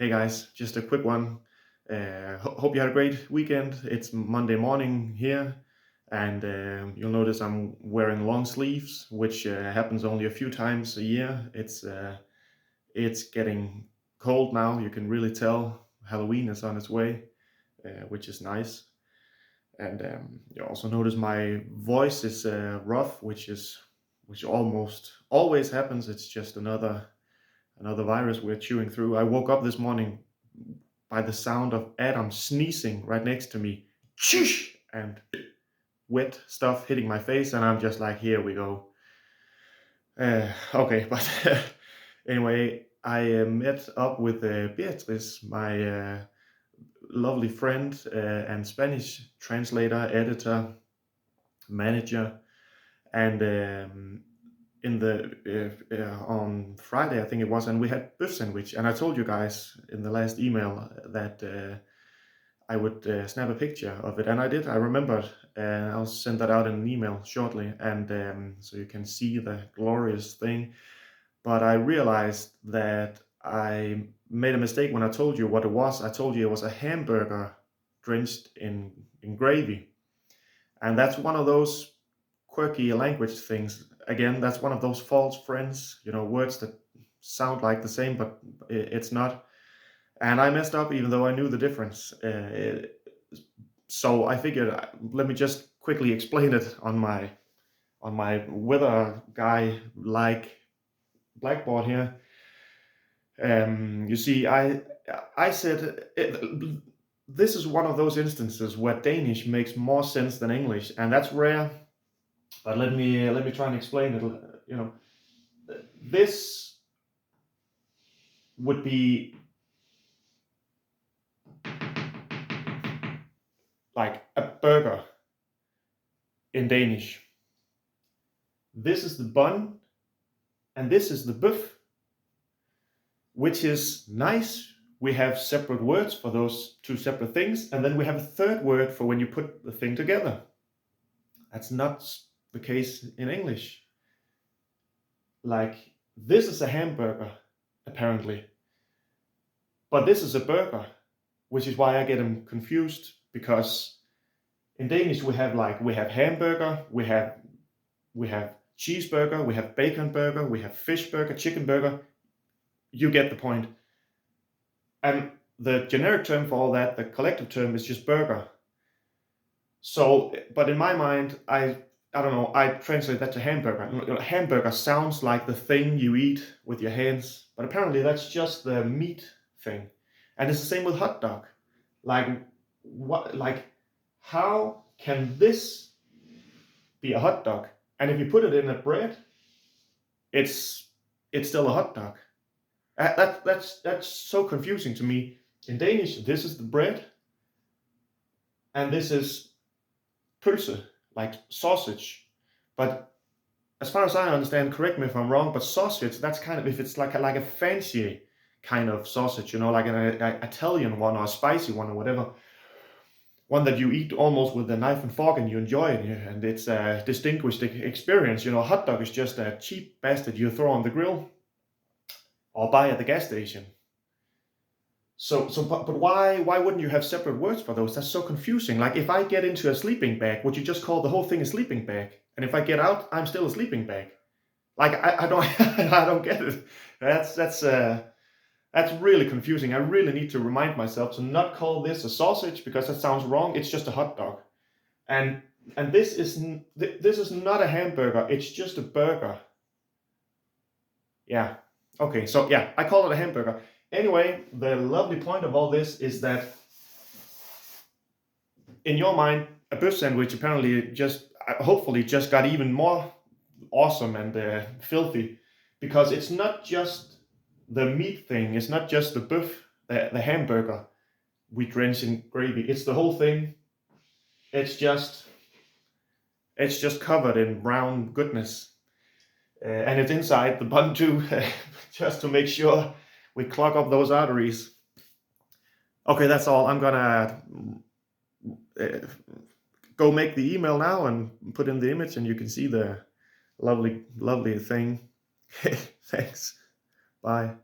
Hey guys, just a quick one. Hope you had a great weekend. It's Monday morning here, and you'll notice I'm wearing long sleeves, which happens only a few times a year. It's getting cold now. You can really tell Halloween is on its way, which is nice. And you also notice my voice is rough, which almost always happens. It's just another virus we're chewing through. I woke up this morning by the sound of Adam sneezing right next to me. Shoosh! And wet stuff hitting my face, and I'm just like, here we go. Okay, but anyway, I met up with Beatriz, my lovely friend and Spanish translator, editor, manager, and in the on Friday, I think it was, and we had beef sandwich. And I told you guys in the last email that I would snap a picture of it, and I did. I remembered. I'll send that out in an email shortly, and so you can see the glorious thing. But I realized that I made a mistake when I told you what it was. I told you it was a hamburger drenched in gravy, and that's one of those quirky language things. Again, that's one of those false friends, words that sound like the same, but it's not. And I messed up even though I knew the difference. So I figured, let me just quickly explain it on my weather guy like blackboard here. You see, I said this is one of those instances where Danish makes more sense than English, and that's rare. But let me try and explain it. This would be like a burger in Danish. This is the bun, and this is the buff, which is nice. We have separate words for those two separate things, and then we have a third word for when you put the thing together. That's not the case in English. Like, this is a hamburger, apparently, but this is a burger, which is why I get them confused, because in Danish we have hamburger, we have cheeseburger, we have bacon burger, we have fish burger, chicken burger. You get the point. And the generic term for all that, the collective term, is just burger. So, but in my mind, I don't know, I translate that to hamburger. Hamburger sounds like the thing you eat with your hands, but apparently that's just the meat thing. And it's the same with hot dog. How can this be a hot dog? And if you put it in a bread, it's still a hot dog. That's so confusing to me. In Danish, this is the bread, and this is pølse, like sausage. But as far as I understand, correct me if I'm wrong, but sausage, that's kind of, if it's like a fancy kind of sausage, like an Italian one or a spicy one or whatever, one that you eat almost with a knife and fork and you enjoy it, and it's a distinguished experience. Hot dog is just a cheap bastard you throw on the grill or buy at the gas station. But why wouldn't you have separate words for those? That's so confusing. Like, if I get into a sleeping bag, would you just call the whole thing a sleeping bag? And if I get out, I'm still a sleeping bag. Like, I don't I don't get it. That's really confusing. I really need to remind myself to not call this a sausage, because that sounds wrong. It's just a hot dog. And this is not a hamburger. It's just a burger. Yeah. Okay. So yeah, I call it a hamburger. Anyway, the lovely point of all this is that in your mind, a beef sandwich apparently hopefully just got even more awesome and filthy, because it's not just the meat thing. It's not just the beef, the hamburger we drench in gravy. It's the whole thing. It's just covered in brown goodness, and it's inside the bun too, just to make sure we clog up those arteries. Okay, that's all. I'm gonna go make the email now and put in the image, and you can see the lovely thing. Thanks. Bye.